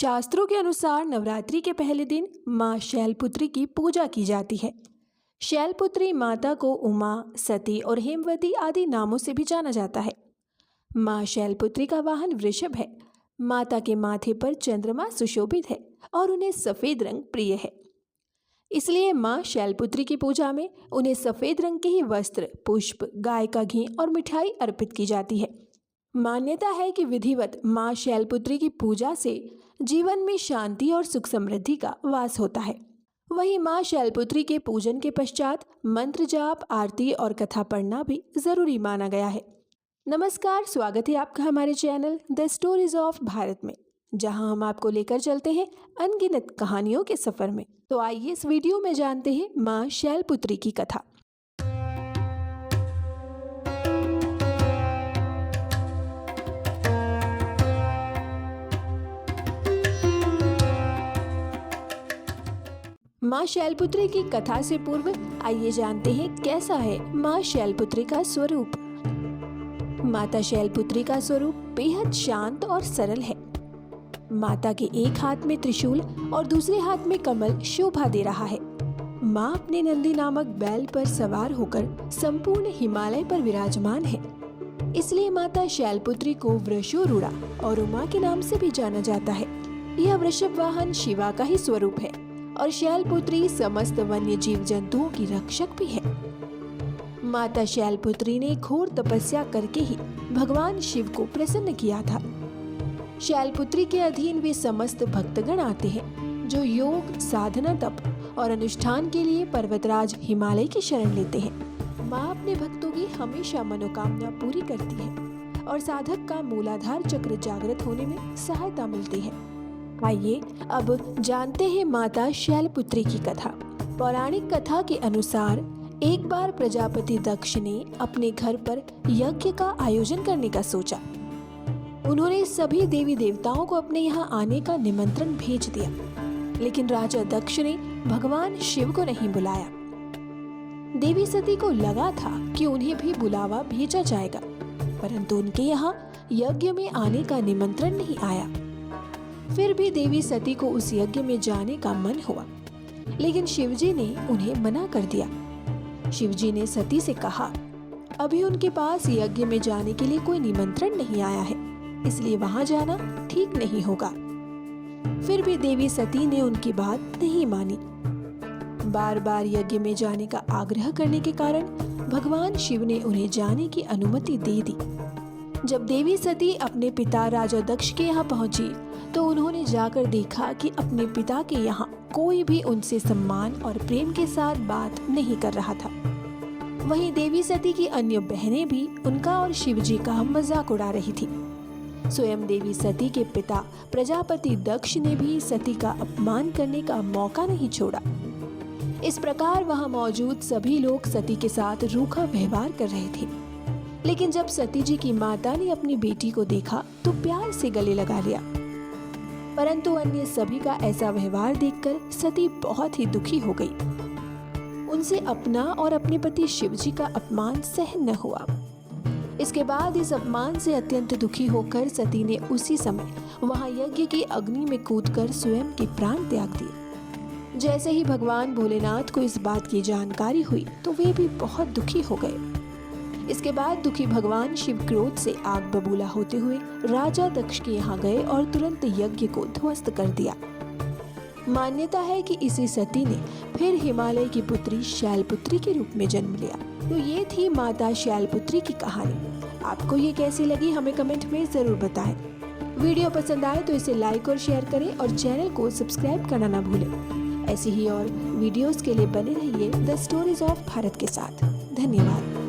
शास्त्रों के अनुसार नवरात्रि के पहले दिन माँ शैलपुत्री की पूजा की जाती है। शैलपुत्री माता को उमा, सती और हेमवती आदि नामों से भी जाना जाता है। माँ शैलपुत्री का वाहन वृषभ है। माता के माथे पर चंद्रमा सुशोभित है और उन्हें सफेद रंग प्रिय है। इसलिए माँ शैलपुत्री की पूजा में उन्हें सफेद रंग के ही वस्त्र, पुष्प, गाय का घी और मिठाई अर्पित की जाती है। मान्यता है कि विधिवत माँ शैलपुत्री की पूजा से जीवन में शांति और सुख समृद्धि का वास होता है। वहीं माँ शैलपुत्री के पूजन के पश्चात मंत्र जाप, आरती और कथा पढ़ना भी जरूरी माना गया है। नमस्कार, स्वागत है आपका हमारे channel the stories of Bharat में, जहां हम आपको लेकर चलते हैं अनगिनत कहानियों के सफर में। तो आइए इस वीडियो में जानते हैं माँ शैलपुत्री की कथा। माँ शैलपुत्री की कथा से पूर्व आइए जानते हैं कैसा है माँ शैलपुत्री का स्वरूप। माता शैलपुत्री का स्वरूप बेहद शांत और सरल है। माता के एक हाथ में त्रिशूल और दूसरे हाथ में कमल शोभा दे रहा है। माँ अपने नंदी नामक बैल पर सवार होकर संपूर्ण हिमालय पर विराजमान है। इसलिए माता शैलपुत्री को वृषोरूढ़ा और उमा के नाम से भी जाना जाता है। यह वृषभ वाहन शिवा का ही स्वरूप है और शैलपुत्री समस्त वन्य जीव जंतुओं की रक्षक भी है। माता शैलपुत्री ने घोर तपस्या करके ही भगवान शिव को प्रसन्न किया था। शैलपुत्री के अधीन वे समस्त भक्तगण आते हैं जो योग, साधना, तप और अनुष्ठान के लिए पर्वतराज हिमालय की शरण लेते हैं। माँ अपने भक्तों की हमेशा मनोकामना पूरी करती है और साधक का मूलाधार चक्र जागृत होने में सहायता मिलती है। आइए अब जानते हैं माता शैलपुत्री की कथा। पौराणिक कथा के अनुसार एक बार प्रजापति दक्ष ने अपने घर पर यज्ञ का आयोजन करने का सोचा। उन्होंने सभी देवी देवताओं को अपने यहाँ आने का निमंत्रण भेज दिया, लेकिन राजा दक्ष ने भगवान शिव को नहीं बुलाया। देवी सती को लगा था कि उन्हें भी बुलावा भेजा जाएगा, परंतु उनके यहाँ यज्ञ में आने का निमंत्रण नहीं आया। फिर भी देवी सती को उस यज्ञ में जाने का मन हुआ, लेकिन शिवजी ने उन्हें मना कर दिया। शिवजी ने सती से कहा, अभी उनके पास यज्ञ में जाने के लिए कोई निमंत्रण नहीं आया है, इसलिए वहां जाना ठीक नहीं होगा। फिर भी देवी सती ने उनकी बात नहीं मानी। बार बार यज्ञ में जाने का आग्रह करने के कारण भगवान शिव ने उन्हें जाने की अनुमति दे दी। जब देवी सती अपने पिता राजा दक्ष के यहाँ पहुंची तो उन्होंने जाकर देखा कि अपने पिता के यहाँ कोई भी उनसे सम्मान और प्रेम के साथ बात नहीं कर रहा था। वहीं देवी सती की अन्य बहनें भी उनका और शिवजी का मजाक उड़ा रही थी। स्वयं देवी सती के पिता प्रजापति दक्ष ने भी सती का अपमान करने का मौका नहीं छोड़ा। इस प्रकार वहां मौजूद सभी लोग सती के साथ रूखा व्यवहार कर रहे थे। लेकिन जब सती जी की माता ने अपनी बेटी को देखा तो प्यार से गले लगा लिया, परंतु अन्य सभी का ऐसा व्यवहार देखकर सती बहुत ही दुखी हो गई। उनसे अपना और अपने पति शिवजी का अपमान सहन न हुआ। इसके बाद इस अपमान से अत्यंत दुखी होकर सती ने उसी समय वहां यज्ञ की अग्नि में कूदकर स्वयं के प्राण त्याग दिए। जैसे ही भगवान भोलेनाथ को इस बात की जानकारी हुई तो वे भी बहुत दुखी हो गए। इसके बाद दुखी भगवान शिव क्रोध से आग बबूला होते हुए राजा दक्ष के यहाँ गए और तुरंत यज्ञ को ध्वस्त कर दिया। मान्यता है कि इसी सती ने फिर हिमालय की पुत्री शैलपुत्री के रूप में जन्म लिया। तो ये थी माता शैलपुत्री की कहानी। आपको ये कैसी लगी हमें कमेंट में जरूर बताएं। वीडियो पसंद आए तो इसे लाइक और शेयर करें और चैनल को सब्सक्राइब करना ना भूलें। ऐसी ही और वीडियोस के लिए बने रहिए द स्टोरीज ऑफ भारत के साथ। धन्यवाद।